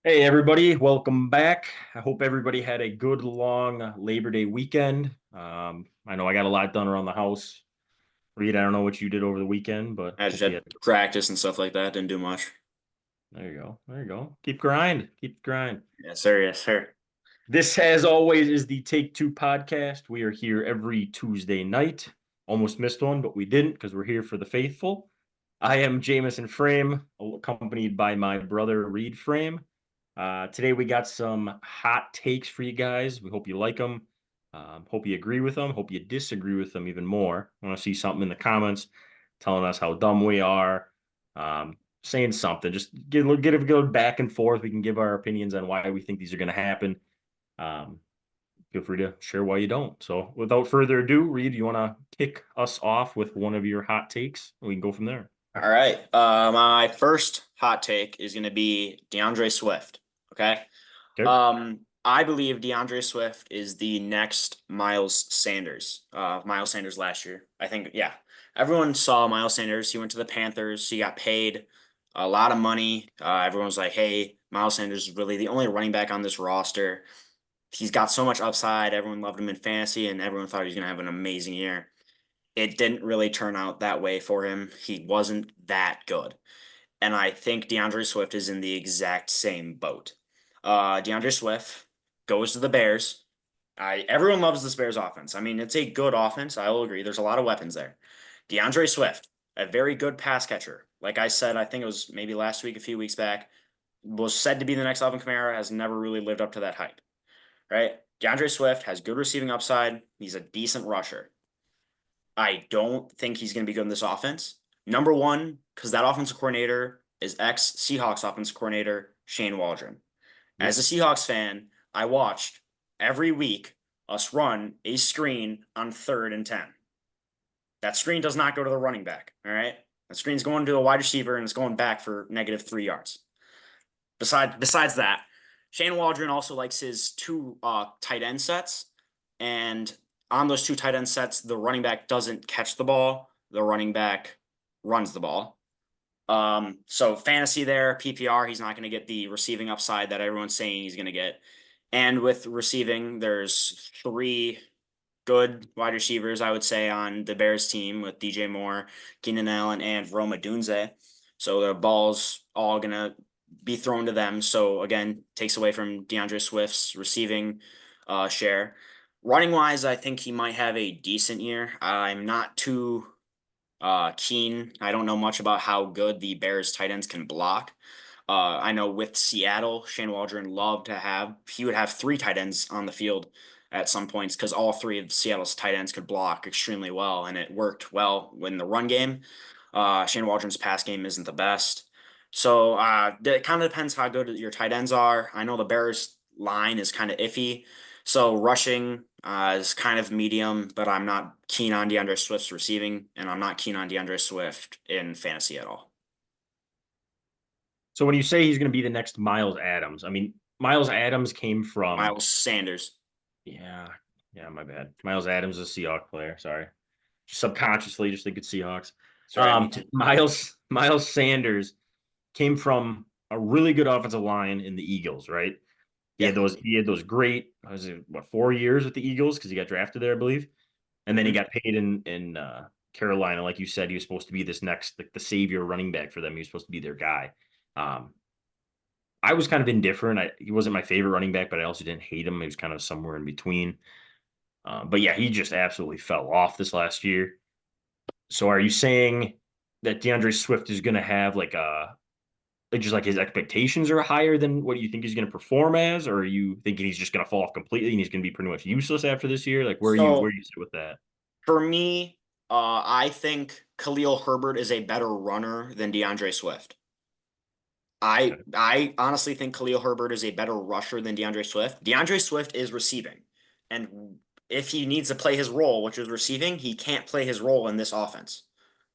Hey everybody, welcome back. I hope everybody had a good long Labor Day weekend. I know I got a lot done around the house. Reed, I don't know what you did over the weekend, but I just hope you had had. practice and stuff like that. Didn't do much. There you go. There you go. Keep grind. Keep grind. Yes, sir. Yes, sir. This, as always, is the Take Two podcast. We are here every Tuesday night. Almost missed one, but we didn't because we're here for the faithful. I am Jameson Frame, accompanied by my brother Reed Frame. Today we got some hot takes for you guys. We hope you like them. Hope you agree with them. Hope you disagree with them even more. I want to see something in the comments telling us how dumb we are. Saying something. Just get a good back and forth. We can give our opinions on why we think these are going to happen. Um, Feel free to share why you don't. So, without further ado, Reed, you want to kick us off with one of your hot takes? We can go from there. All right. My first hot take is going to be DeAndre Swift. Okay. Okay. I believe DeAndre Swift is the next Miles Sanders. Miles Sanders last year. I think, yeah. Everyone saw Miles Sanders. He went to the Panthers. He got paid a lot of money. Everyone was like, hey, Miles Sanders is really the only running back on this roster. He's got so much upside. Everyone loved him in fantasy, and everyone thought he was going to have an amazing year. It didn't really turn out that way for him. He wasn't that good. And I think DeAndre Swift is in the exact same boat. DeAndre Swift goes to the Bears. Everyone loves this Bears offense. I mean, it's a good offense. I will agree. There's a lot of weapons there. DeAndre Swift, a very good pass catcher. Like I said, I think it was maybe last week, a few weeks back, was said to be the next Alvin Kamara, has never really lived up to that hype, right? DeAndre Swift has good receiving upside. He's a decent rusher. I don't think he's going to be good in this offense. Number one, because that offensive coordinator is ex Seahawks offensive coordinator Shane Waldron. Yep. As a Seahawks fan, I watched every week us run a screen on 3rd and 10. That screen does not go to the running back. All right. That screen's going to a wide receiver and it's going back for -3 yards. Besides that, Shane Waldron also likes his two tight end sets, and on those two tight end sets, the running back doesn't catch the ball. The running back runs the ball. So fantasy there, PPR, he's not going to get the receiving upside that everyone's saying he's going to get. And with receiving, there's three good wide receivers, I would say, on the Bears team with DJ Moore, Keenan Allen, and Roma Dunze. So the ball's all going to be thrown to them. So again, takes away from DeAndre Swift's receiving share. Running wise, I think he might have a decent year. I'm not too keen. I don't know much about how good the Bears tight ends can block. I know with Seattle, Shane Waldron loved to have, he would have three tight ends on the field at some points because all three of Seattle's tight ends could block extremely well, and it worked well in the run game. Shane Waldron's pass game isn't the best. So it kind of depends how good your tight ends are. I know the Bears line is kind of iffy. So rushing is kind of medium, but I'm not keen on DeAndre Swift's receiving, and I'm not keen on DeAndre Swift in fantasy at all. So when you say he's going to be the next Miles Adams, I mean, Miles Adams came from, Miles Sanders. yeah, yeah, my bad. Miles Adams is a Seahawks player. Sorry. Subconsciously, just think it's Seahawks. Sorry, me too. Miles Sanders came from a really good offensive line in the Eagles, right? Yeah. He had those great, was it what, 4 years with the Eagles because he got drafted there, I believe. And then he Hmm. got paid in Carolina, like you said, he was supposed to be this next, like the savior running back for them. He was supposed to be their guy. Um, I was kind of indifferent. He wasn't my favorite running back, but I also didn't hate him. He was kind of somewhere in between. But yeah, he just absolutely fell off this last year. So are you saying that DeAndre Swift is going to have like just like his expectations are higher than what you think he's going to perform as, or are you thinking he's just going to fall off completely and he's going to be pretty much useless after this year? Like where So do you sit with that? for me, I think Khalil Herbert is a better runner than DeAndre Swift. Okay. I honestly think Khalil Herbert is a better rusher than DeAndre Swift. DeAndre Swift is receiving. And if he needs to play his role, which is receiving, he can't play his role in this offense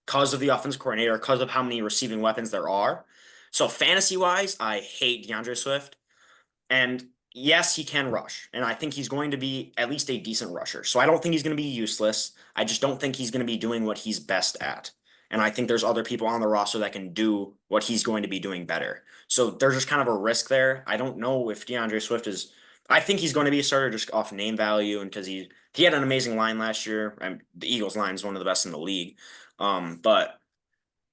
because of the offense coordinator, because of how many receiving weapons there are. So fantasy wise, I hate DeAndre Swift. And yes, he can rush. And I think he's going to be at least a decent rusher. So I don't think he's going to be useless. I just don't think he's going to be doing what he's best at. and I think there's other people on the roster that can do what he's going to be doing better. So there's just kind of a risk there. I don't know if DeAndre Swift is. I think he's going to be a starter just off name value, and because he had an amazing line last year. And the Eagles line is one of the best in the league. But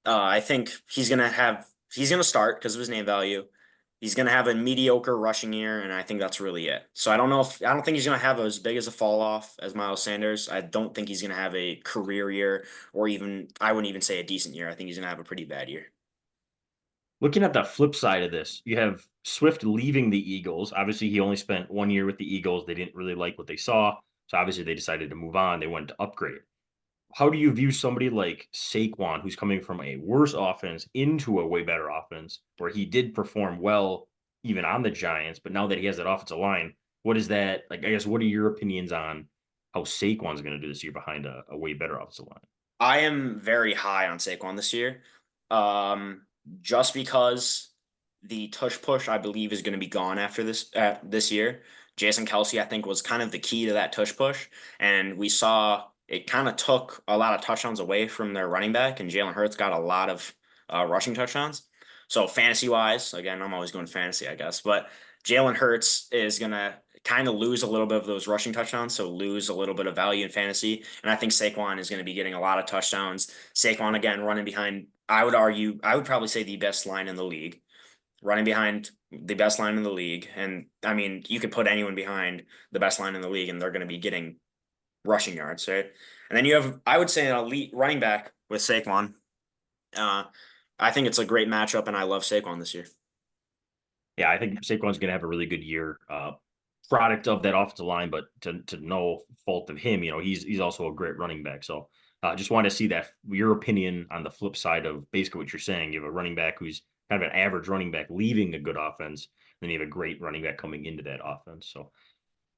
I think he's gonna start because of his name value. He's gonna have a mediocre rushing year, and I think that's really it. So I don't think he's gonna have as big as a fall off as Miles Sanders. I don't think he's gonna have a career year, or even I wouldn't even say a decent year. I think he's gonna have a pretty bad year. Looking at the flip side of this, you have Swift leaving the Eagles. Obviously, he only spent 1 year with the Eagles. They didn't really like what they saw. So obviously they decided to move on. They went to upgrade. How do you view somebody like Saquon, who's coming from a worse offense into a way better offense, where he did perform well even on the Giants, but now that he has that offensive line, what is that like? I guess what are your opinions on how Saquon's going to do this year behind a way better offensive line? I am very high on Saquon this year, um, just because the tush push I believe is going to be gone after this year. Jason Kelsey, I think, was kind of the key to that tush push, and we saw it kind of took a lot of touchdowns away from their running back, and Jalen Hurts got a lot of rushing touchdowns. So fantasy wise, again, I'm always going fantasy, I guess, but Jalen Hurts is gonna kind of lose a little bit of those rushing touchdowns, so lose a little bit of value in fantasy. And I think Saquon is going to be getting a lot of touchdowns. Saquon again running behind. I would probably say the best line in the league, running behind the best line in the league. And I mean, you could put anyone behind the best line in the league, and they're going to be getting rushing yards, right? And then you have, I would say, an elite running back with Saquon. Uh, I think it's a great matchup, and I love Saquon this year. Yeah, I think Saquon's going to have a really good year. Product of that offensive line, but to no fault of him, he's also a great running back. So just want to see that your opinion on the flip side of basically what you're saying. You have a running back who's kind of an average running back leaving a good offense, then you have a great running back coming into that offense. So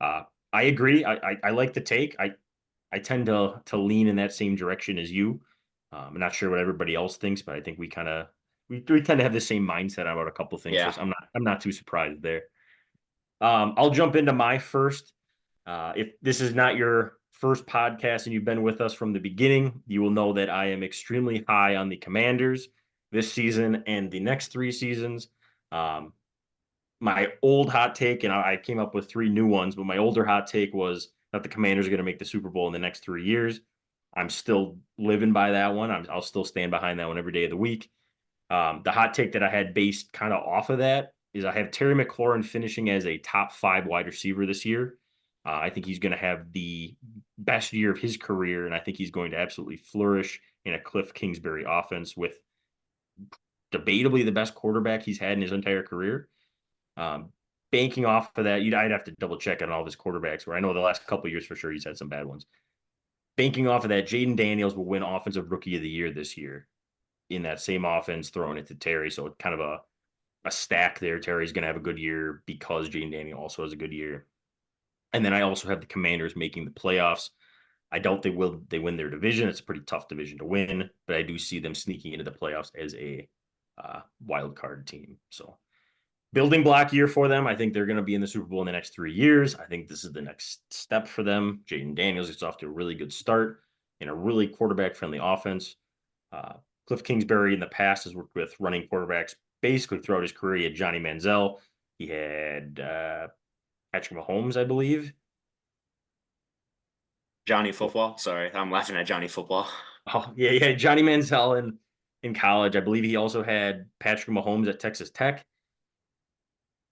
uh, I agree. I like the take. I tend to lean in that same direction as you. I'm not sure what everybody else thinks, but I think we tend to have the same mindset about a couple of things. So Yeah. I'm not too surprised there. I'll jump into my first. If this is not your first podcast and you've been with us from the beginning, you will know that I am extremely high on the Commanders this season and the next 3 seasons. Um, my old hot take, and I came up with 3 new ones, but my older hot take was that the Commanders are going to make the Super Bowl in the next 3 years. I'm still living by that one. I'll still stand behind that one every day of the week. The hot take that I had based kind of off of that is I have Terry McLaurin finishing as a top 5 wide receiver this year. I think he's going to have the best year of his career, and I think he's going to absolutely flourish in a Cliff Kingsbury offense with debatably the best quarterback he's had in his entire career. Um, Banking off of that, I'd have to double check on all of his quarterbacks, where I know the last couple of years for sure he's had some bad ones. Banking off of that, Jaden Daniels will win Offensive Rookie of the Year this year in that same offense, throwing it to Terry. So it's kind of a stack there. Terry's going to have a good year because Jaden Daniel also has a good year. And then I also have the Commanders making the playoffs. I doubt they win their division. It's a pretty tough division to win, but I do see them sneaking into the playoffs as a wild card team. So building block year for them. I think they're going to be in the Super Bowl in the next 3 years. I think this is the next step for them. Jaden Daniels gets off to a really good start in a really quarterback friendly offense. Uh, Cliff Kingsbury in the past has worked with running quarterbacks basically throughout his career. He had Johnny Manziel. He had Patrick Mahomes, I believe. Johnny Football. Sorry, I'm laughing at Johnny Football. Oh, yeah, Johnny Manziel in college. I believe he also had Patrick Mahomes at Texas Tech.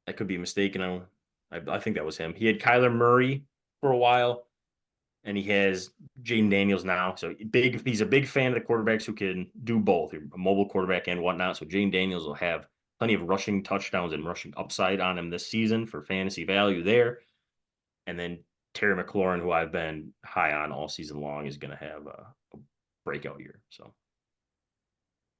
I could be mistaken. I think that was him. He had Kyler Murray for a while, and he has Jaden Daniels now. So he's a big fan of the quarterbacks who can do both, a mobile quarterback and whatnot. So Jaden Daniels will have plenty of rushing touchdowns and rushing upside on him this season for fantasy value there. And then Terry McLaurin, who I've been high on all season long, is going to have a breakout year. So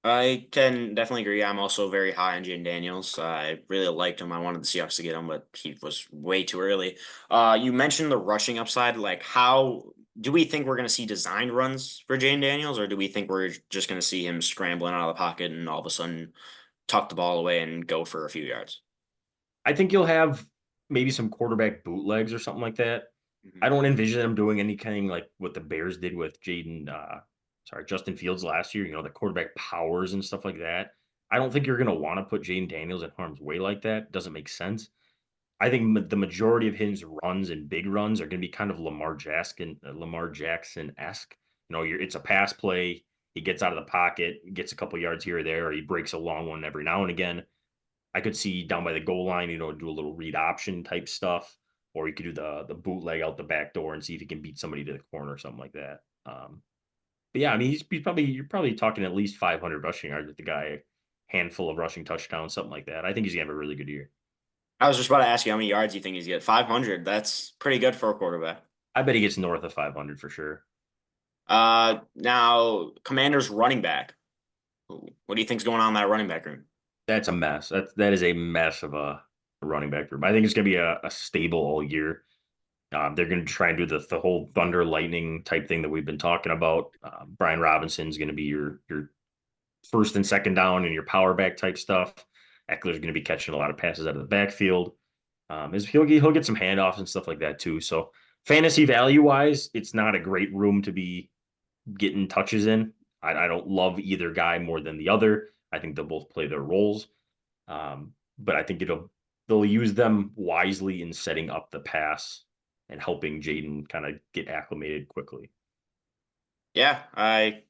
I can definitely agree. I'm also very high on Jaden Daniels. I really liked him. I wanted the Seahawks to get him, but he was way too early. You mentioned the rushing upside. Like, how do we think we're going to see designed runs for Jaden Daniels, or do we think we're just going to see him scrambling out of the pocket and all of a sudden tuck the ball away and go for a few yards? I think you'll have maybe some quarterback bootlegs or something like that. Mhm. I don't envision them doing anything like what the Bears did with Jaden. Justin Fields last year, the quarterback powers and stuff like that. I don't think you're going to want to put Jaden Daniels in harm's way like that. Doesn't make sense. I think the majority of his runs and big runs are going to be kind of Lamar Jackson esque. It's a pass play. He gets out of the pocket, gets a couple yards here or there, or he breaks a long one every now and again. I could see down by the goal line, do a little read option type stuff, or he could do the bootleg out the back door and see if he can beat somebody to the corner or something like that. But yeah, I mean, you're probably talking at least 500 rushing yards with the guy, handful of rushing touchdowns, something like that. I think he's gonna have a really good year. I was just about to ask you how many yards you think he's get. 500. That's pretty good for a quarterback. I bet he gets north of 500 for sure. Now Commanders running back. What do you think's going on in that running back room? That's a mess. That is a mess of a running back group. I think it's gonna be a stable all year. They're going to try and do the whole thunder lightning type thing that we've been talking about. Brian Robinson's going to be your first and second down and your power back type stuff. Eckler's going to be catching a lot of passes out of the backfield. He'll get some handoffs and stuff like that too. So fantasy value wise, it's not a great room to be getting touches in. I don't love either guy more than the other. I think they'll both play their roles. But I think they'll use them wisely in setting up the pass and helping Jaden kind of get acclimated quickly. Yeah, I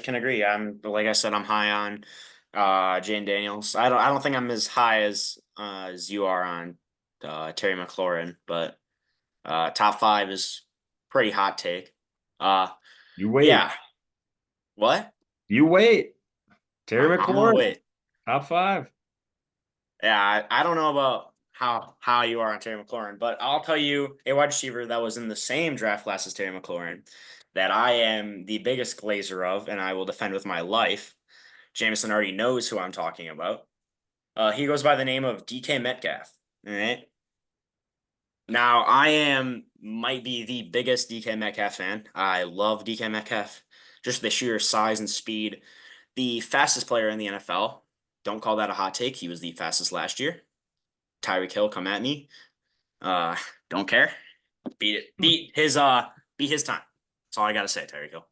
can agree. Like I said, I'm high on Jane Daniels. I don't think I'm as high as you are on Terry McLaurin, but top five is pretty hot take. You wait. Yeah. What? You wait. Terry I'm gonna McLaurin, wait. top five. Yeah, I don't know about how you are on Terry McLaurin, but I'll tell you a wide receiver that was in the same draft class as Terry McLaurin that I am the biggest glazer of, and I will defend with my life. Jameson already knows who I'm talking about. He goes by the name of DK Metcalf. All right. Now might be the biggest DK Metcalf fan. I love DK Metcalf, just the sheer size and speed. The fastest player in the NFL. Don't call that a hot take. He was the fastest last year. Tyreek Hill, come at me. Uh, don't care. Beat it. Beat his time. That's all I gotta say, Tyreek Hill.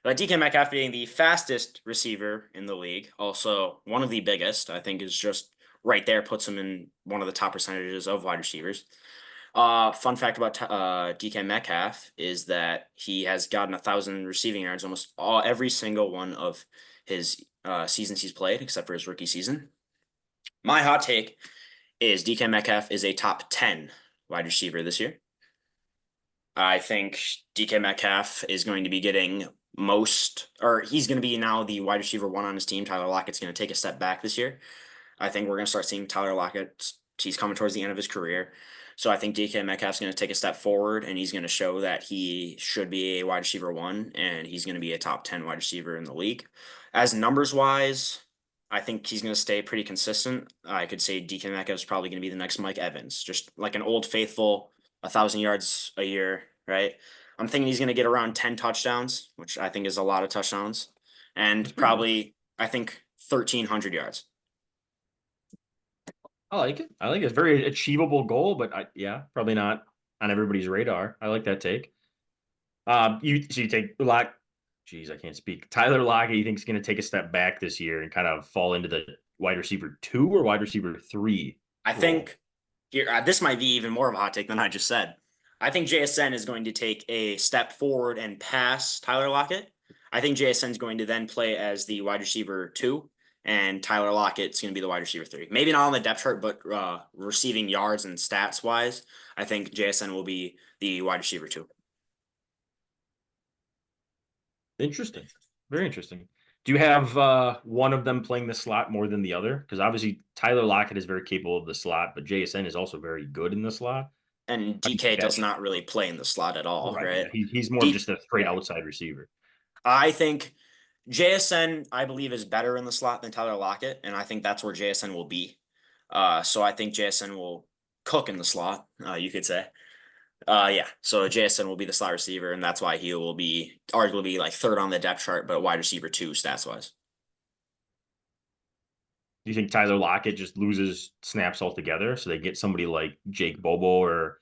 But DK Metcalf being the fastest receiver in the league, also one of the biggest, I think is just right there, puts him in one of the top percentages of wide receivers. Fun fact about DK Metcalf is that he has gotten 1,000 receiving yards almost every single one of his seasons he's played, except for his rookie season. My hot take is DK Metcalf is a top 10 wide receiver this year. I think DK Metcalf is going to be getting he's going to be now the wide receiver one on his team. Tyler Lockett's going to take a step back this year. I think we're going to start seeing Tyler Lockett. He's coming towards the end of his career. So I think DK Metcalf's going to take a step forward and he's going to show that he should be a wide receiver one and he's going to be a top 10 wide receiver in the league. As numbers wise, I think he's going to stay pretty consistent. I could say DK Metcalf is probably going to be the next Mike Evans, just like an old faithful, 1,000 yards a year, right? I'm thinking he's going to get around 10 touchdowns, which I think is a lot of touchdowns, and probably I think 1,300 yards. I like it. I like it. It's a very achievable goal, but yeah, probably not on everybody's radar. I like that take. You take Lock. Geez, I can't speak. Tyler Lockett, you think is going to take a step back this year and kind of fall into the wide receiver 2 or wide receiver 3? I think here this might be even more of a hot take than I just said. I think JSN is going to take a step forward and pass Tyler Lockett. I think JSN is going to then play as the wide receiver 2, and Tyler Lockett's going to be the wide receiver 3. Maybe not on the depth chart, but receiving yards and stats wise, I think JSN will be the wide receiver 2. Interesting. Very interesting. Do you have one of them playing the slot more than the other? Because obviously Tyler Lockett is very capable of the slot, but JSN is also very good in the slot. And DK does not really play in the slot at all, right? Yeah, he's more of just a straight outside receiver. I think JSN, I believe, is better in the slot than Tyler Lockett, and I think that's where JSN will be. So I think JSN will cook in the slot, you could say. Yeah. So JSN will be the slot receiver, and that's why he will be arguably like third on the depth chart, but wide receiver 2 stats wise. Do you think Tyler Lockett just loses snaps altogether? So they get somebody like Jake Bobo or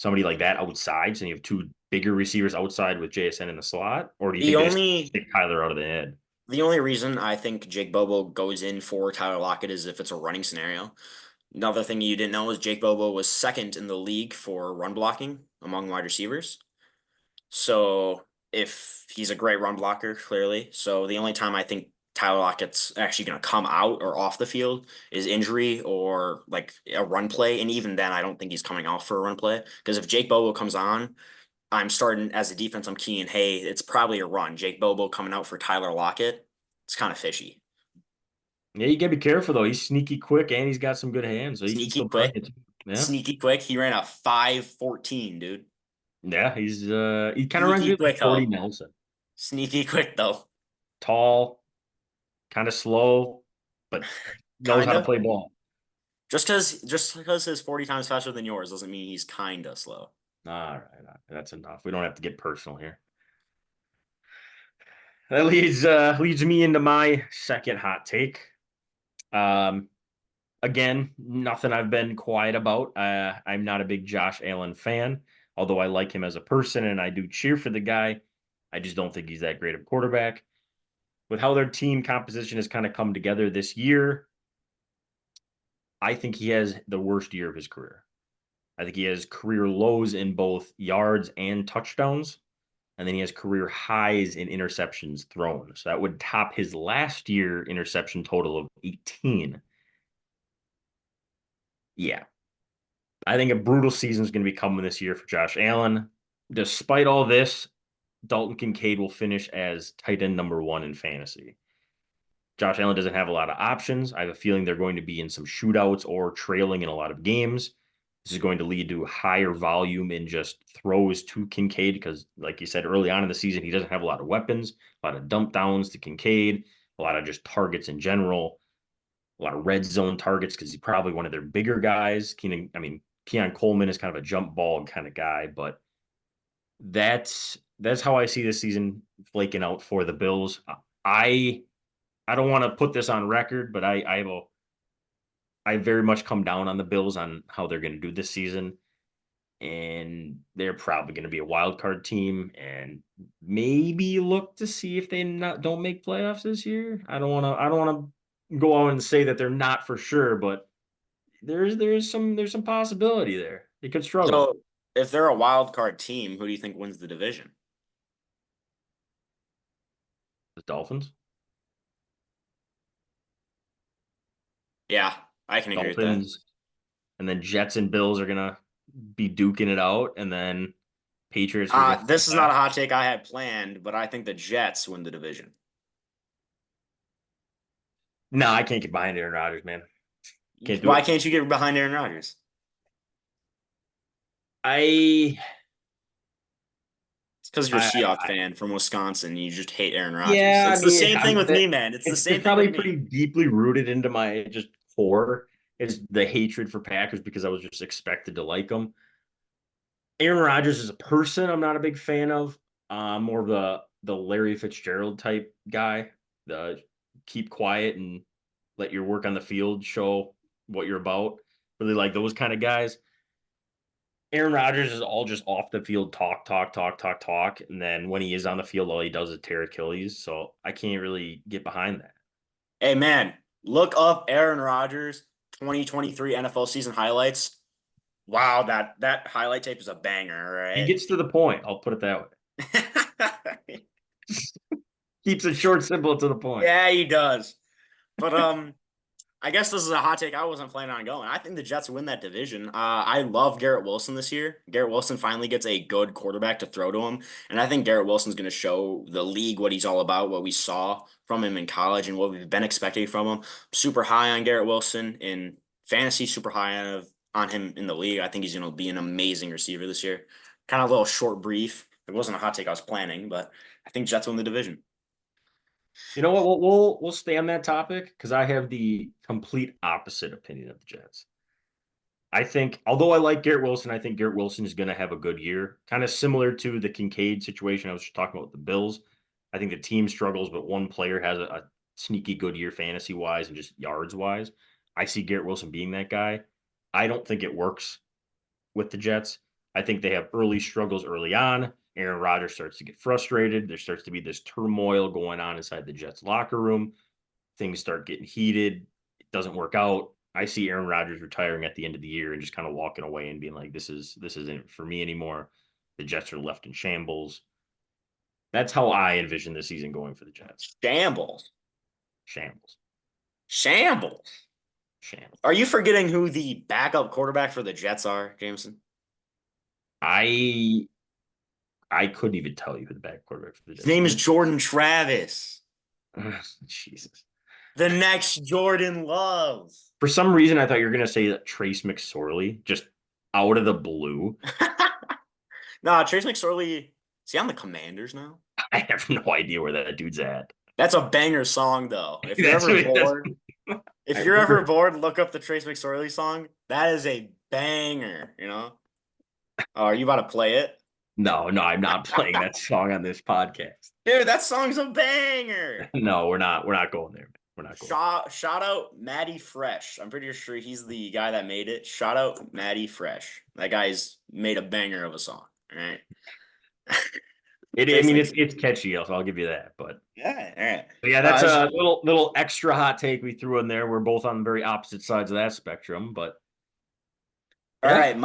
somebody like that outside, so you have two bigger receivers outside with JSN in the slot, or do you The think they just only take Tyler out of the head? the only reason I think Jake Bobo goes in for Tyler Lockett is if it's a running scenario. Another thing you didn't know is Jake Bobo was second in the league for run blocking among wide receivers. So if he's a great run blocker, clearly. So the only time I think Tyler Lockett's actually going to come out or off the field is injury or like a run play. And even then, I don't think he's coming off for a run play. Because if Jake Bobo comes on, I'm starting as a defense, I'm keying, hey, it's probably a run. Jake Bobo coming out for Tyler Lockett, it's kind of fishy. Yeah, you gotta be careful though. He's sneaky quick and he's got some good hands, so he can Sneaky still burn quick, it. Yeah. sneaky quick. He ran a 5.14, dude. Yeah, he kind of reminds me Sneaky of like quick, 40 though. Nelson. Sneaky quick, though. Tall, kind of slow, but knows how to Kinda. play ball. Just because his 40 times faster than yours doesn't mean he's kinda slow. All right, that's enough. We don't have to get personal here. That leads me into my second hot take. Um, Again, nothing I've been quiet about. I'm not a big Josh Allen fan, although I like him as a person and I do cheer for the guy. I just don't think he's that great of a quarterback. With how their team composition has kind of come together this year, I think he has the worst year of his career. I think he has career lows in both yards and touchdowns, and then he has career highs in interceptions thrown. So that would top his last year interception total of 18. Yeah, I think a brutal season is going to be coming this year for Josh Allen. Despite all this, Dalton Kincaid will finish as tight end number one in fantasy. Josh Allen doesn't have a lot of options. I have a feeling they're going to be in some shootouts or trailing in a lot of games. This is going to lead to higher volume in just throws to Kincaid because, like you said, early on in the season, he doesn't have a lot of weapons, a lot of dump downs to Kincaid, a lot of just targets in general, a lot of red zone targets because he's probably one of their bigger guys. Keon Coleman is kind of a jump ball kind of guy, but that's how I see this season flaking out for the Bills. I I don't want to put this on record, but I very much come down on the Bills on how they're going to do this season, and they're probably going to be a wild card team, and maybe look to see if they don't make playoffs this year. I don't want to go out and say that they're not for sure, but there's some possibility there. They could struggle. So if they're a wild card team, who do you think wins the division? The Dolphins, Yeah, I can agree with that. Dolphins, and then Jets and Bills are gonna be duking it out, and then Patriots are gonna This fall is not a back. hot take I had planned, but I think the Jets win the division. No, I can't get behind Aaron Rodgers, man. Can't do Why it. can't you get behind Aaron Rodgers? I, It's because you're a I, Seahawks I fan from Wisconsin and you just hate Aaron Rodgers. yeah, I It's the mean, same thing with me, man. It's the it's same thing probably with pretty me. deeply rooted into my just core is the hatred for Packers because I was just expected to like them. Aaron Rodgers as a person, I'm not a big fan of. More of the Larry Fitzgerald type guy. The keep quiet and let your work on the field show what you're about. Really like those kind of guys. Aaron Rodgers is all just off the field talk, talk, talk, talk, talk. And then when he is on the field, all he does is tear Achilles. So I can't really get behind that. Hey, man, look up Aaron Rodgers 2023 NFL season highlights. Wow, that highlight tape is a banger, He right? gets to the point. I'll put it that way. Keeps it short, simple, to the point. Yeah, he does. But I guess this is a hot take I wasn't planning on going. I think the Jets win that division. I love Garrett Wilson this year. Garrett Wilson finally gets a good quarterback to throw to him, and I think Garrett Wilson's going to show the league what he's all about, what we saw from him in college, and what we've been expecting from him. Super high on Garrett Wilson in fantasy, super high on him in the league. I think he's going to be an amazing receiver this year. Kind of a little short brief. It wasn't a hot take I was planning, but I think Jets win the division. You know what? We'll stay on that topic because I have the complete opposite opinion of the Jets. I think, although I like Garrett Wilson, I think Garrett Wilson is going to have a good year. Kind of similar to the Kincaid situation I was just talking about with the Bills. I think the team struggles, but one player has a sneaky good year fantasy wise and just yards wise. I see Garrett Wilson being that guy. I don't think it works with the Jets. I think they have early struggles early on. Aaron Rodgers starts to get frustrated. There starts to be this turmoil going on inside the Jets locker room. Things start getting heated. It doesn't work out. I see Aaron Rodgers retiring at the end of the year and just kind of walking away and being like, this isn't for me anymore. The Jets are left in shambles. That's how I envision the season going for the Jets. Shambles. Shambles. Shambles. Shambles. Are you forgetting who the backup quarterback for the Jets are, Jameson? I couldn't even tell you who the back quarterback for the His Jets name is is. Jordan Travis. Jesus. The next Jordan Love. For some reason, I thought you were going to say that Trace McSorley, just out of the blue. Nah, Trace McSorley. Is he on the Commanders now? I have no idea where that dude's at. That's a banger song, though. If you're That's ever what- that's- bored, if I you're ever remember. bored, look up the Trace McSorley song. That is a banger, you know? Oh, are you about to play it? No, I'm not playing that song on this podcast. Dude, that song's a banger. No, we're not. We're not going there. We're not going. Shout out Matty Fresh. I'm pretty sure he's the guy that made it. Shout out Matty Fresh. That guy's made a banger of a song. All right. I Trace mean, Mc- it's catchy, so I'll give you that. But yeah, all right. yeah, that's a little extra hot take we threw in there. We're both on very opposite sides of that spectrum, but All yeah. right,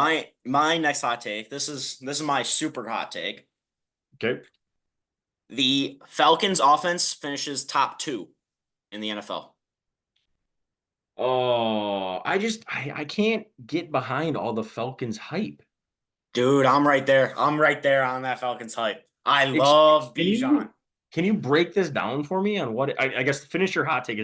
my next hot take. This is my super hot take. Okay. The Falcons offense finishes top 2 in the NFL. Oh, I can't get behind all the Falcons hype. Dude, I'm right there. I'm right there on that Falcons hype. I Ex- love Can you Bijan. can you break this down for me on what I guess finish your hot take?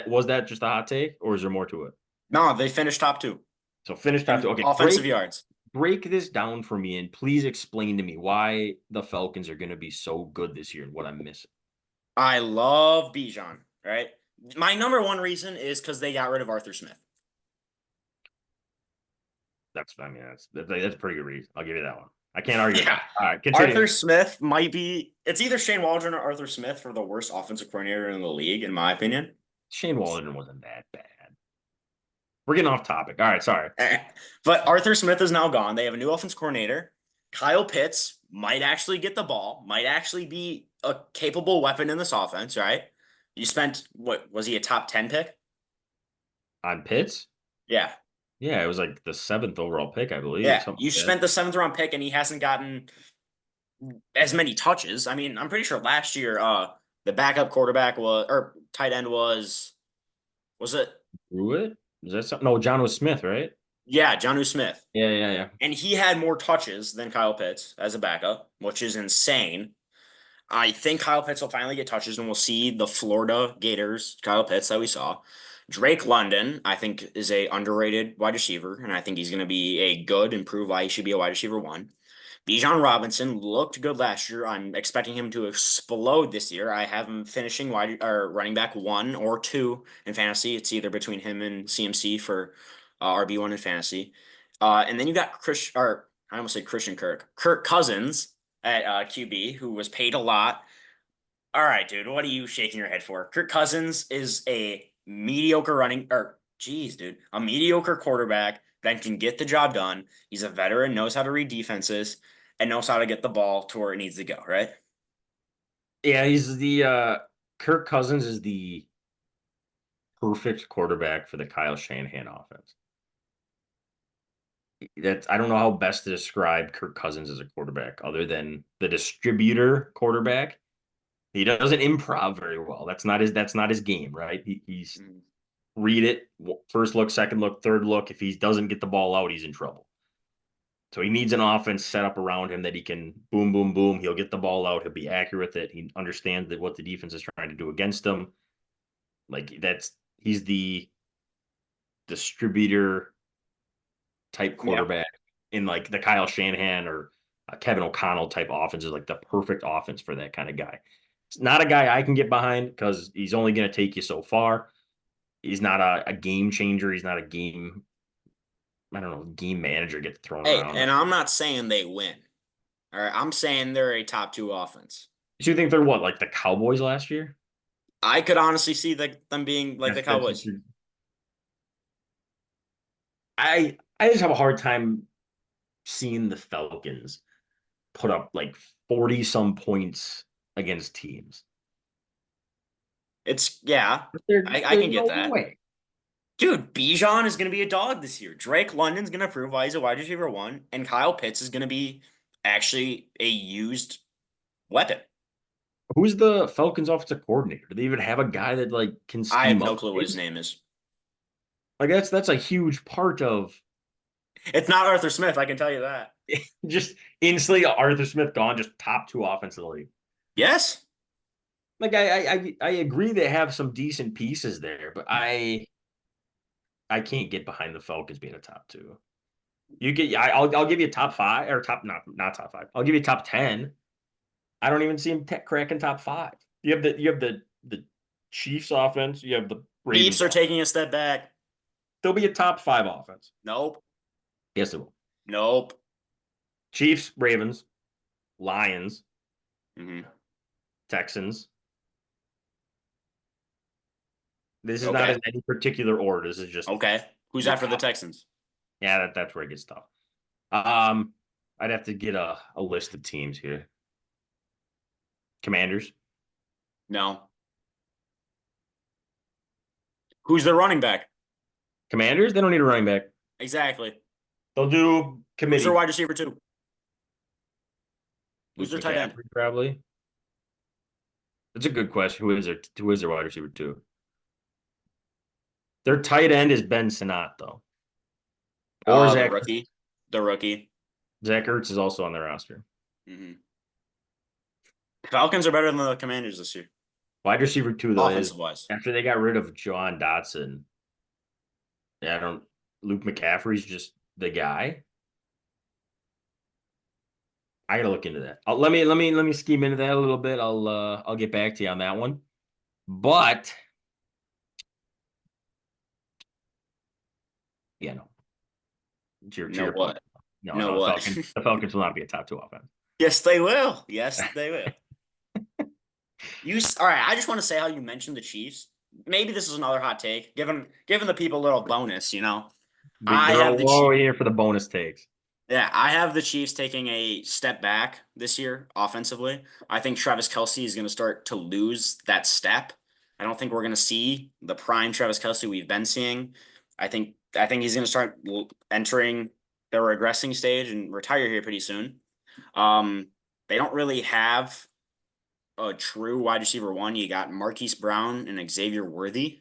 Was that just a hot take or is there more to it? No, they finished top 2 So finish top in two. Okay, offensive yards. break this down for me and please explain to me why the Falcons are going to be so good this year and what I'm missing. I love Bijan, right? My number one reason is because they got rid of Arthur Smith. That's a pretty good reason. I'll give you that one. I can't argue with Yeah. that. All right, continue. Arthur Smith might be – it's either Shane Waldron or Arthur Smith for the worst offensive coordinator in the league, in my opinion. Shane Waldron wasn't that bad. We're getting off topic. All right, sorry. But Arthur Smith is now gone. They have a new offense coordinator. Kyle Pitts might actually get the ball, might actually be a capable weapon in this offense, right? You spent, what, was he a top 10 pick? On Pitts? Yeah. Yeah, it was like the 7th overall pick, I believe. Yeah. Something You like that. spent the 7th round pick and he hasn't gotten as many touches. I mean, I'm pretty sure last year the backup quarterback was, or tight end was it? Pruitt? Is that something? No, John was Smith, right? Yeah, Jonnu Smith. Yeah. And he had more touches than Kyle Pitts as a backup, which is insane. I think Kyle Pitts will finally get touches, and we'll see the Florida Gators Kyle Pitts that we saw. Drake London, I think, is a underrated wide receiver, and I think he's going to be a good and prove why he should be a wide receiver 1. Bijan Robinson looked good last year. I'm expecting him to explode this year. I have him finishing wide or running back 1 or 2 in fantasy. It's either between him and CMC for RB1 in fantasy. And then you got I almost said Christian Kirk Cousins at QB, who was paid a lot. All right, dude, what are you shaking your head for? Kirk Cousins is a mediocre a mediocre quarterback that can get the job done. He's a veteran, knows how to read defenses, and knows how to get the ball to where it needs to go, right? Yeah, he's the Kirk Cousins is the perfect quarterback for the Kyle Shanahan offense. I don't know how best to describe Kirk Cousins as a quarterback other than the distributor quarterback. He doesn't improv very well. That's not his game, right? He's read it, first look, second look, third look. If he doesn't get the ball out, he's in trouble. So he needs an offense set up around him that he can boom, boom, boom. He'll get the ball out. He'll be accurate with it. He understands that what the defense is trying to do against him. He's the distributor type quarterback in like the Kyle Shanahan or Kevin O'Connell type offense is like the perfect offense for that kind of guy. It's not a guy I can get behind because he's only going to take you so far. He's not a game changer. He's not a game manager gets thrown around. And I'm not saying they win. All right, I'm saying they're a top 2 offense. Do you think they're what, like the Cowboys last year? I could honestly see them being like the Cowboys. I just have a hard time seen the Falcons put up like 40 some points against teams. Yeah, I There's can get no that. way. Dude, Bijan is going to be a dog this year. Drake London's going to prove why he's a wide receiver one, and Kyle Pitts is going to be actually a used weapon. Who's the Falcons offensive coordinator? Do they even have a guy that like can I have scheme no up clue what his plays? name is. Like that's a huge part of It's not Arthur Smith, I can tell you that. just instantly Arthur Smith gone, just top two offensively. Yes. Like I agree they have some decent pieces there, but I can't get behind the Falcons being a top two. I'll give you a top five or top not top five. I'll give you top 10. I don't even see him cracking top five. You have the Chiefs offense. You have the Chiefs Ravens are offense. taking a step back. They'll be a top five offense. Nope. Yes, they will. Nope. Chiefs, Ravens, Lions, Mm-hmm. Texans. This is not Okay. in any particular order. This is just Okay. Who's your after the top. Texans? Yeah, that's where it gets tough. I'd have to get a list of teams here. Commanders, No. Who's their running back? Commanders. They don't need a running back. Exactly. They'll do Who's their committee. wide receiver two? Who's Luke their tight end? McCaffrey, probably. That's a good question. Who is their wide receiver two? Their tight end is Ben Sinnott, though. Or The Zach rookie. The rookie. Zach Ertz is also on their roster. Mm-hmm. Falcons are better than the Commanders this year, Wide receiver two, though, is offensive wise. after they got rid of John Dotson. Yeah, I don't. Luke McCaffrey's just the guy. I gotta look into that. Let me scheme into that a little bit. I'll get back to you on that one. But yeah, no. To No your point. what? No No, the what? Falcons will not be a top two offense. Yes, they will. Yes, they will. All right. I just want to say how you mentioned the Chiefs. Maybe this is another hot take. Giving the people a little bonus. Big I have girl, the whoa, Chiefs. here for the bonus takes. Yeah, I have the Chiefs taking a step back this year offensively. I think Travis Kelce is going to start to lose that step. I don't think we're going to see the prime Travis Kelce we've been seeing. I think he's going to start entering the regressing stage and retire here pretty soon. They don't really have a true wide receiver one. You got Marquise Brown and Xavier Worthy,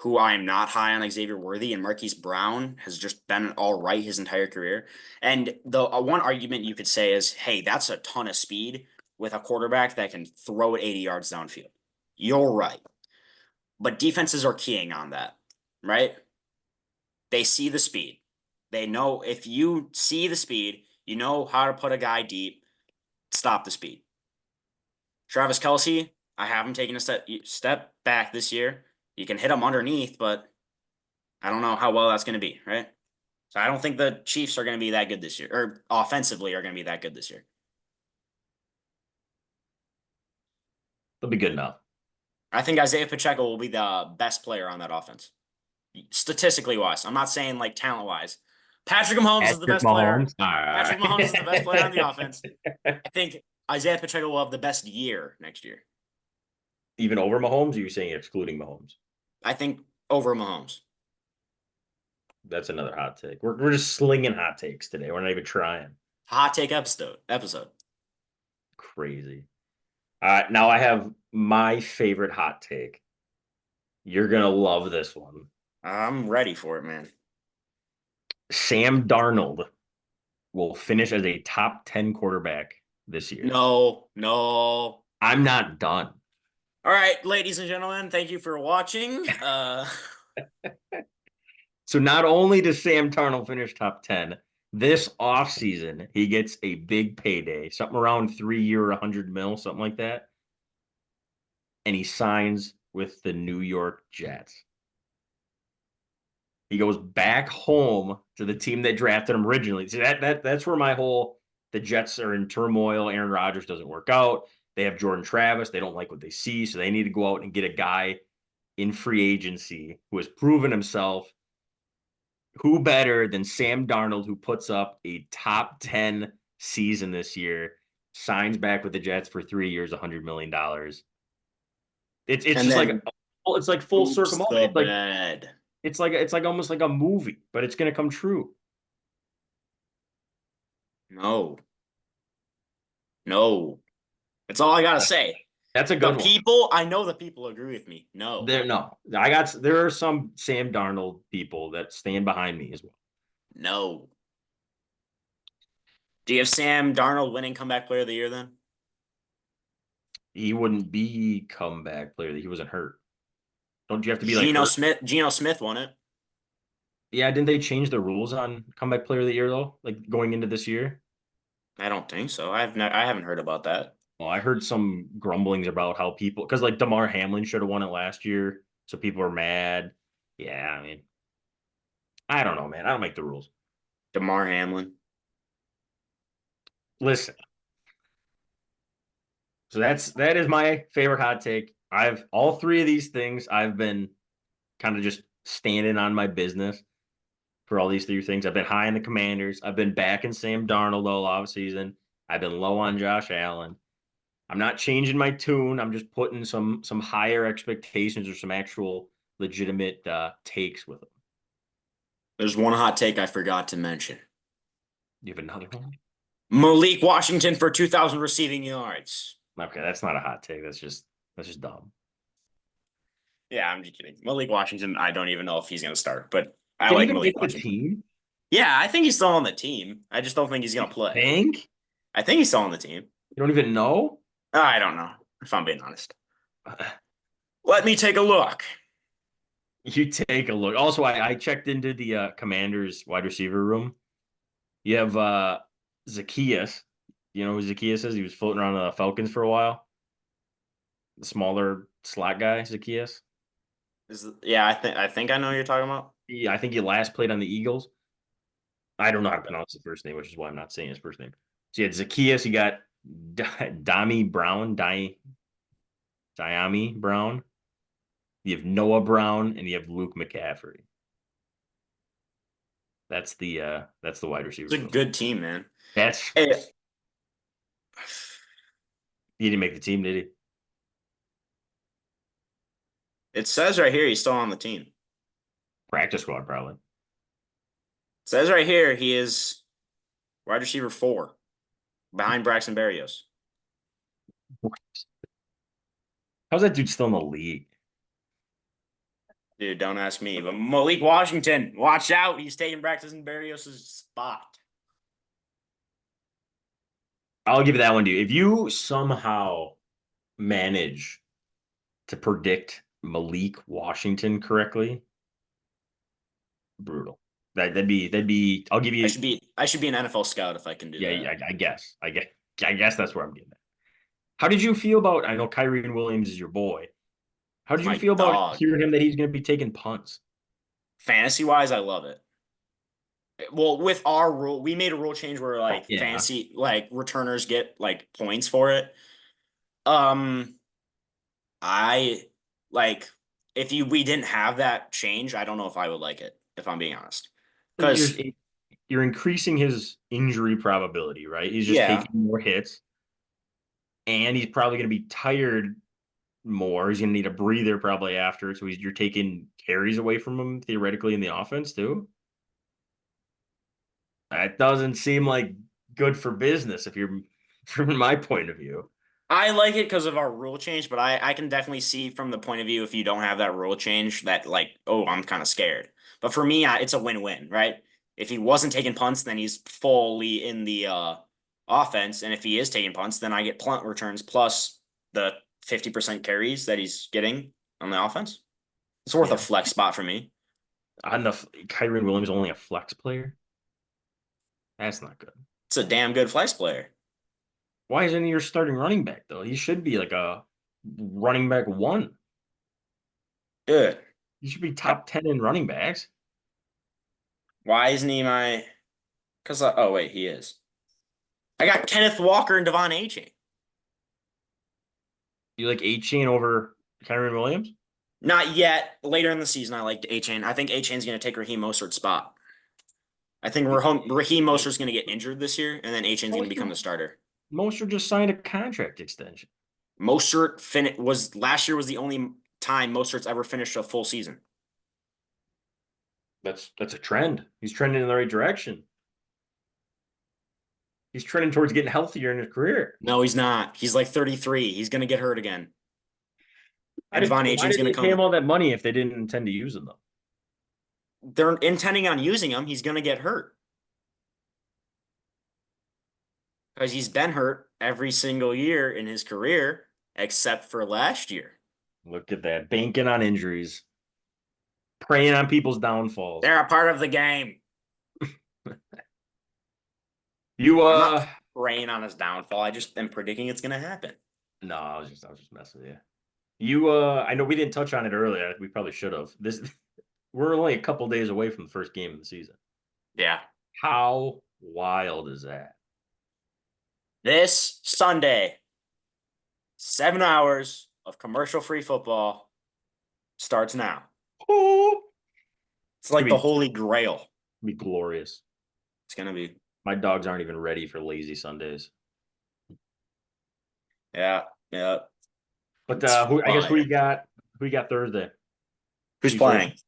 who I am not high on Xavier Worthy, and Marquise Brown has just been all right his entire career. And the one argument you could say is, hey, that's a ton of speed with a quarterback that can throw it 80 yards downfield. You're right. But defenses are keying on that, right? They see the speed. They know if you see the speed, you know how to put a guy deep, stop the speed. Travis Kelce, I have him taking a step back this year. You can hit him underneath, but I don't know how well that's going to be, right? So I don't think the Chiefs are going to be that good this year, or offensively are going to be that good this year. They'll be good enough. I think Isaiah Pacheco will be the best player on that offense, statistically wise. I'm not saying like talent wise. Patrick Mahomes is the Patrick best player. Mahomes. All Patrick Mahomes is the best player on the right. offense. I think Isaiah Pacheco will have the best year next year. Even over Mahomes, or you're saying excluding Mahomes? I think over Mahomes. That's another hot take. We're just slinging hot takes today. We're not even trying. Hot take episode. Crazy. Now I have my favorite hot take. You're gonna love this one. I'm ready for it, man. Sam Darnold will finish as a top 10 quarterback this year. No. I'm not done. All right, ladies and gentlemen, thank you for watching. So not only does Sam Darnold finish top 10, this offseason, he gets a big payday, something around 3-year, 100 mil, something like that. And he signs with the New York Jets. He goes back home to the team that drafted him originally. See, that's where the Jets are in turmoil. Aaron Rodgers doesn't work out. They have Jordan Travis. They don't like what they see, so they need to go out and get a guy in free agency who has proven himself who better than Sam Darnold, who puts up a top 10 season this year, signs back with the Jets for 3 years, $100 million. It's And just like then it's like full circle oops moment. the bed. It's like almost like a movie, but it's gonna come true. No, no. That's all I gotta say. That's a The good one. people, I know the people agree with me. No, There are some Sam Darnold people that stand behind me as well. no. Do you have Sam Darnold winning comeback player of the year then? He wouldn't be comeback player. He wasn't hurt. Don't you have to be like Geno hurt? Smith. Geno Smith won it. Yeah, didn't they change the rules on comeback player of the year though? Like going into this year? I don't think so. I haven't heard about that. Well, I heard some grumblings about how people because like Damar Hamlin should have won it last year, so people are mad. Yeah, I mean, I don't know, man. I don't make the rules. Damar Hamlin. Listen, so that is my favorite hot take. I've all three of these things. I've been kind of just standing on my business for all these three things. I've been high in the Commanders. I've been back in Sam Darnold all off season. I've been low on Josh Allen. I'm not changing my tune. I'm just putting some higher expectations or some actual legitimate takes with them. There's one hot take I forgot to mention. You have another one? Malik Washington for 2,000 receiving yards. Okay, that's not a hot take. That's just dumb. Yeah, I'm just kidding. Malik Washington, I don't even know if he's going to start, but I Can he like even Malik make the Washington. team? Yeah, I think he's still on the team. I just don't think he's going to play. Think? I think he's still on the team. You don't even know? I don't know, if I'm being honest. Let me take a look. You take a look. Also, I checked into the Commanders wide receiver room. You have Zacchaeus. You know who Zacchaeus is? He was floating around the Falcons for a while. The smaller slot guy, Zacchaeus. Yeah, I think I know who you're talking about. Yeah, I think he last played on the Eagles. I don't know how to Okay. pronounce the first name, which is why I'm not saying his first name. So you had Zacchaeus, you got Dami Brown, Diami Brown. You have Noah Brown, and you have Luke McCaffrey. That's the wide receiver It's a room. good team, man. That's Hey, he didn't make the team, did he? it says right here he's still on the team. It Practice squad, probably. says right here he is wide receiver 4 behind Braxton Berrios. How's that dude still in the league? Dude, don't ask me. But Malik Washington, watch out. He's taking Braxton Berrios' spot. I'll give you that one to you. If you somehow manage to predict Malik Washington correctly, brutal. That'd be. I'll give I you. should be I should be an NFL scout if I can do Yeah, that. I guess that's where I'm getting at. How did you feel about? I know Kyrie Williams is your boy. How did you My feel about dog. hearing him that he's going to be taking punts? Fantasy wise, I love it. Well, with our rule, we made a rule change where Oh, like yeah, fantasy like returners get like points for it. Um, I like if we didn't have that change, I don't know if I would like it, if I'm being honest. you're Because you're increasing his injury probability, right? He's just yeah, taking more hits, and he's probably going to be tired more. He's going to need a breather probably after. So you're taking carries away from him theoretically in the offense too. That doesn't seem like good for business if you're from my point of view. I like it because of our rule change, but I can definitely see from the point of view if you don't have that rule change that like, oh, I'm kind of scared. But for me, it's a win-win, right? If he wasn't taking punts, then he's fully in the offense, and if he is taking punts, then I get punt returns plus the 50% carries that he's getting on the offense. It's worth a Yeah. flex spot for me. On the Kyrie Williams only a flex player. That's not good. It's a damn good flex player. Why isn't he your starting running back though? He should be like a running back one. Good. He should be top 10 in running backs. Why isn't he my? Because oh wait, he is. I got Kenneth Walker and Devon Achane. You like A Chain over Kyrie Williams? Not yet. Later in the season, I liked Achane. I think Achane's going to take Raheem Mostert's spot. I think Raheem Mostert's going to get injured this year, and then Achane's going to become the starter. Mostert just signed a contract extension. Mostert was last year was the only time Mostert's ever finished a full season. That's a trend. He's trending in the right direction. He's trending towards getting healthier in his career. No, he's not. He's like 33. He's going to get hurt again. And Devon Why Achane's did going they to pay him come. all that money if they didn't intend to use him though? They're intending on using him. He's going to get hurt because he's been hurt every single year in his career except for last year. Look at that, banking on injuries, preying on people's downfalls. They're a part of the game. You I'm not preying on his downfall. I just am predicting it's going to happen. No, I was just messing with you. You I know we didn't touch on it earlier. We probably should have. We're only a couple days away from the first game of the season. Yeah. How wild is that? This Sunday, 7 hours of commercial-free football starts now. Oh, It's like the Holy Grail. It'll be glorious. It's going to be. My dogs aren't even ready for lazy Sundays. Yeah. But I guess who you got Thursday? Who's Chiefs playing? Ravens.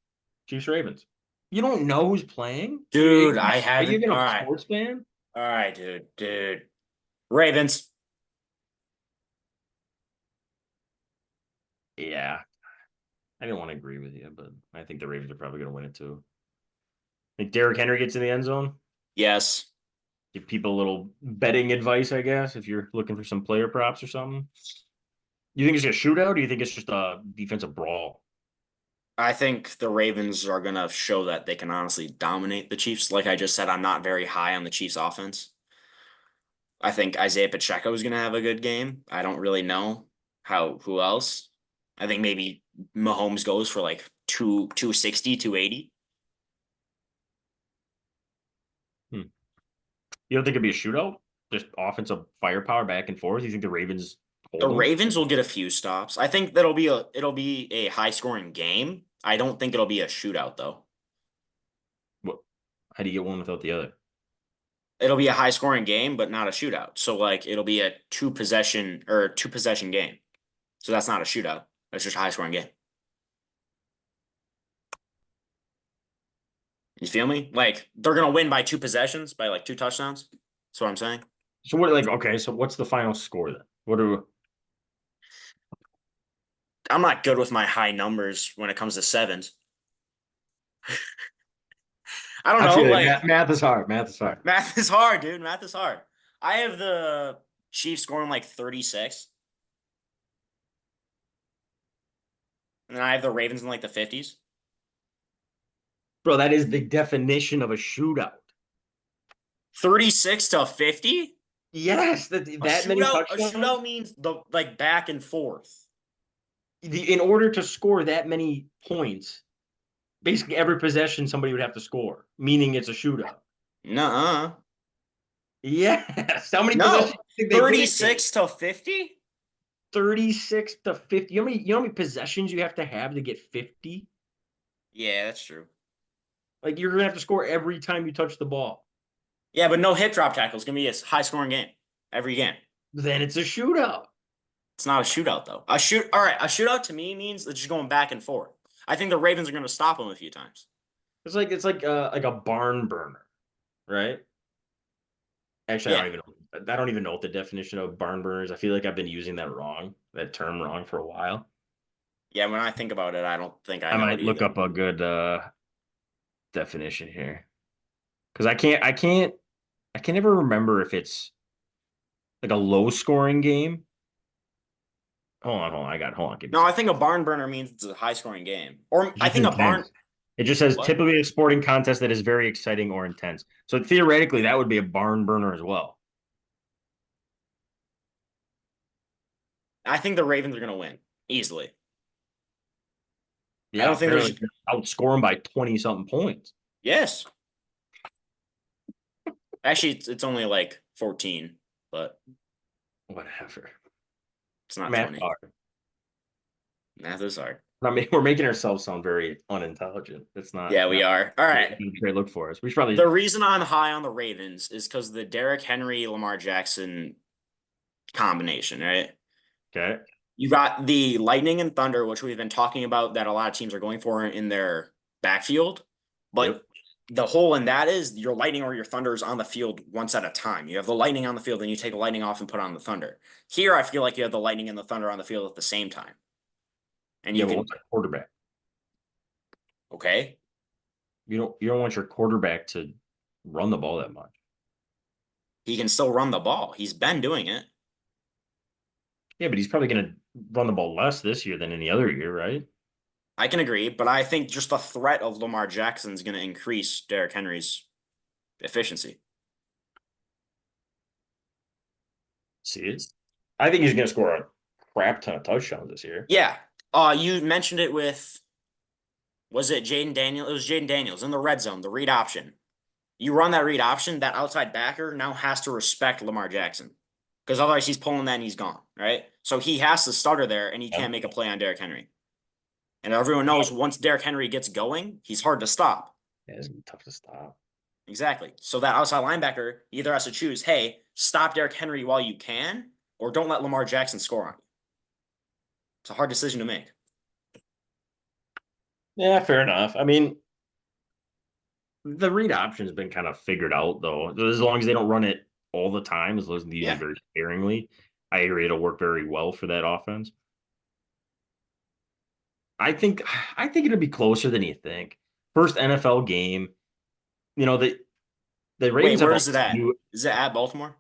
Chiefs Ravens. You don't know who's playing? Dude, Are you even all a right. sports fan? All right, dude. Ravens. Yeah. I didn't want to agree with you, but I think the Ravens are probably going to win it too. Think Derrick Henry gets in the end zone? Yes. Give people a little betting advice, I guess, if you're looking for some player props or something. You think it's a shootout, or do you think it's just a defensive brawl? I think the Ravens are going to show that they can honestly dominate the Chiefs. Like I just said, I'm not very high on the Chiefs offense. I think Isaiah Pacheco is going to have a good game. I don't really know who else. I think maybe Mahomes goes for like 260, 280. You don't think it'd be a shootout? Just offensive firepower back and forth? You think the Ravens hold The them? Ravens will get a few stops. I think it'll be a high scoring game. I don't think it'll be a shootout though. What? How do you get one without the other? It'll be a high scoring game, but not a shootout. So like it'll be a two possession game. So that's not a shootout. That's just a high scoring game. You feel me? Like they're gonna win by 2 possessions, by like 2 touchdowns. That's what I'm saying. So what's the final score then? I'm not good with my high numbers when it comes to sevens. I don't know. Like math is hard. Math is hard. math is hard, dude. Math is hard. I have the Chiefs scoring like 36. And then I have the Ravens in like the 50s. Bro, that is the definition of a shootout. 36 to 50? Yes, that many touchdowns. A shootout means the like back and forth. In order to score that many points, basically every possession somebody would have to score, meaning it's a shootout. Nuh-uh. Yes. How many No, possessions? 36 to 50? 36 to 50. You know how many possessions you have to get 50? Yeah, that's true. Like you're gonna have to score every time you touch the ball. Yeah, but no hip drop tackle. It's gonna be a high scoring game every game. Then it's a shootout. It's not a shootout though. A shootout to me means it's just going back and forth. I think the Ravens are gonna stop them a few times. It's like a barn burner, right? Actually, Yeah. I don't even know what the definition of barn burners. I feel like I've been using that term wrong for a while. Yeah, when I think about it, I don't think I I know might it look either. up a good definition here. Because I can never remember if it's like a low scoring game. Hold on. Hold on. No, I think a barn burner means it's a high scoring game. Or I Just think a barn. intense. It just says What? typically a sporting contest that is very exciting or intense. So theoretically, that would be a barn burner as well. I think the Ravens are gonna win easily. I Yeah, don't think apparently there's. outscore them by 20 something points. Yes. Actually, it's only like 14, but Whatever. it's not Math 20. hard. Math is hard. I mean, we're making ourselves sound very unintelligent. It's not Yeah, we are. All right. a great look for us. We should probably The reason I'm high on the Ravens is because the Derrick Henry Lamar Jackson combination, right? okay. You got the Lightning and Thunder, which we've been talking about that a lot of teams are going for in their backfield. Yep. But the hole in that is your Lightning or your Thunder is on the field once at a time. You have the Lightning on the field, and you take the Lightning off and put on the Thunder. Here, I feel like you have the Lightning and the Thunder on the field at the same time. And Yeah, you but can, what's a quarterback? okay, You don't want your quarterback to run the ball that much. he can still run the ball. He's been doing it. Yeah, but he's probably going to run the ball less this year than any other year, right? I can agree, but I think just the threat of Lamar Jackson is going to increase Derrick Henry's efficiency. See, I think he's going to score a crap ton of touchdowns this year. Yeah. You mentioned it with, was it Jaden Daniels? It was Jaden Daniels in the red zone, the read option. You run that read option, that outside backer now has to respect Lamar Jackson because otherwise he's pulling that and he's gone, right? So he has to stutter there and he Yeah. can't make a play on Derrick Henry. And everyone knows once Derrick Henry gets going, he's hard to stop. Yeah, it's gonna be tough to stop. Exactly. So that outside linebacker either has to choose, hey, stop Derrick Henry while you can, or don't let Lamar Jackson score on you. It's a hard decision to make. Yeah, fair enough. I mean, the read option has been kind of figured out, though. As long as they don't run it all the time, as long as they use it Yeah. very sparingly, I agree it'll work very well for that offense. I think I think it'll be closer than you think. First NFL game, you know, the Wait, Ravens have where all is it at? new. Is it at Baltimore?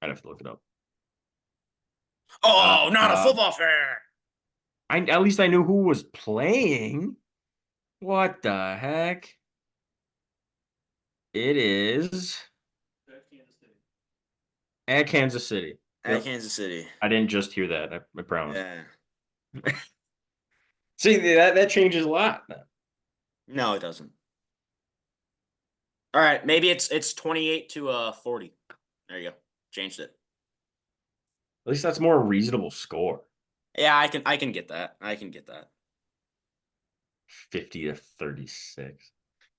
I'd have to look it up. Uh, Oh, not a uh, football fan. at least I knew who was playing. What the heck? It is at Kansas City. At Yep. Kansas City. I didn't just hear that. I promise. Yeah. See, that changes a lot. At No, it doesn't. All right, maybe it's 28 to 40. There you go. Changed it. least that's more a reasonable score. Yeah, I can get that. I can get that. 50-36.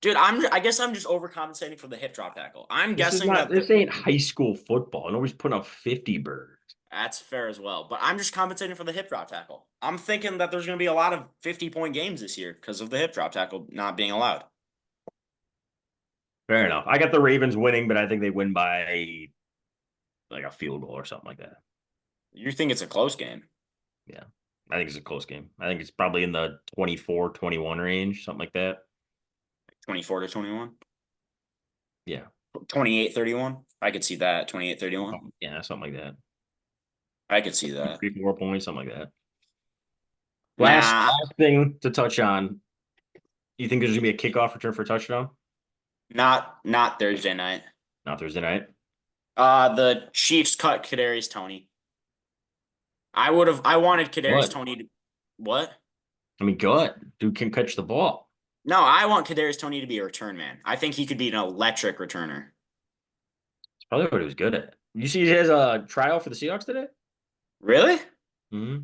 Dude, I guess I'm just overcompensating for the hip drop tackle. I'm This is guessing not. that This ain't high school football. Nobody's putting up 50 birds. that's fair as well. But I'm just compensating for the hip drop tackle. I'm thinking that there's going to be a lot of 50-point games this year because of the hip drop tackle not being allowed. Fair enough. I got the Ravens winning, but I think they win by like a field goal or something like that. You think it's a close game? Yeah. I think it's a close game. I think it's probably in the 24-21 range, something like that. 24 to 21? Yeah. 28-31? I could see that. 28-31? Yeah, something like that. I could see that. 3-4 points, something like that. Nah, Last thing to touch on. You think there's gonna be a kickoff return for a touchdown? not Thursday night. Not Thursday night. The Chiefs cut Kadarius Toney. I wanted Kadarius What? Toney to what? I mean, good. Dude can catch the ball. No, I want Kadarius Toney to be a return man. I think he could be an electric returner. It's probably what he was good at. You see, he has a trial for the Seahawks today. Really? Mm-hmm.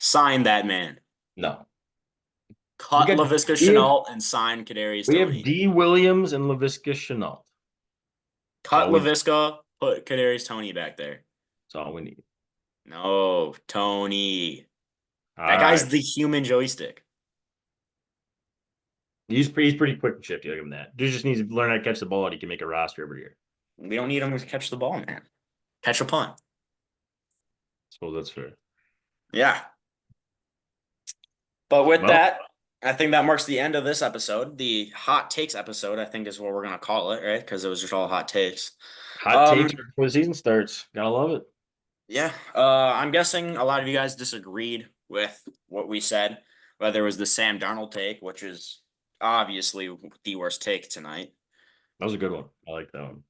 Sign that man. No, Cut got Laviska we have, Shenault and sign Kadarius we have Toney. D. Williams and Laviska Chenault. Cut Laviska, put Kadarius Toney back there. That's all we need. No, Tony. All That guy's right. the human joystick. He's pretty quick and shifty. I'll give him that. Dude just needs to learn how to catch the ball and he can make a roster every year. We don't need him to catch the ball, man. Catch a punt. I suppose that's fair. Yeah. But with Well, that, I think that marks the end of this episode. The hot takes episode, I think, is what we're gonna call it, right? Because it was just all hot takes. hot takes before the season starts. Gotta love it. Yeah. I'm guessing a lot of you guys disagreed with what we said, whether it was the Sam Darnold take, which is obviously the worst take tonight. That was a good one. I like that one.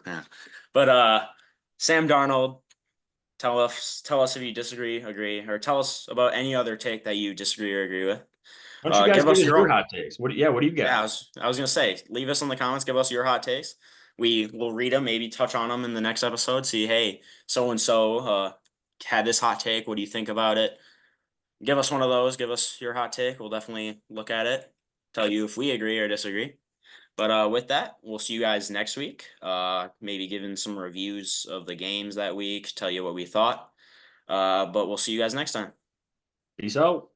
Yeah. But Sam Darnold, tell us if you disagree, agree, or tell us about any other take that you disagree or agree with. Why don't you guys Give us give us your own. hot takes? What do you got? Yeah, I was gonna say, leave us in the comments, give us your hot takes. We will read them, maybe touch on them in the next episode. See, hey, so and so had this hot take. What do you think about it? Give us one of those. Give us your hot take. We'll definitely look at it. Tell you if we agree or disagree. But with that, we'll see you guys next week. Maybe giving some reviews of the games that week. Tell you what we thought. But we'll see you guys next time. Peace out.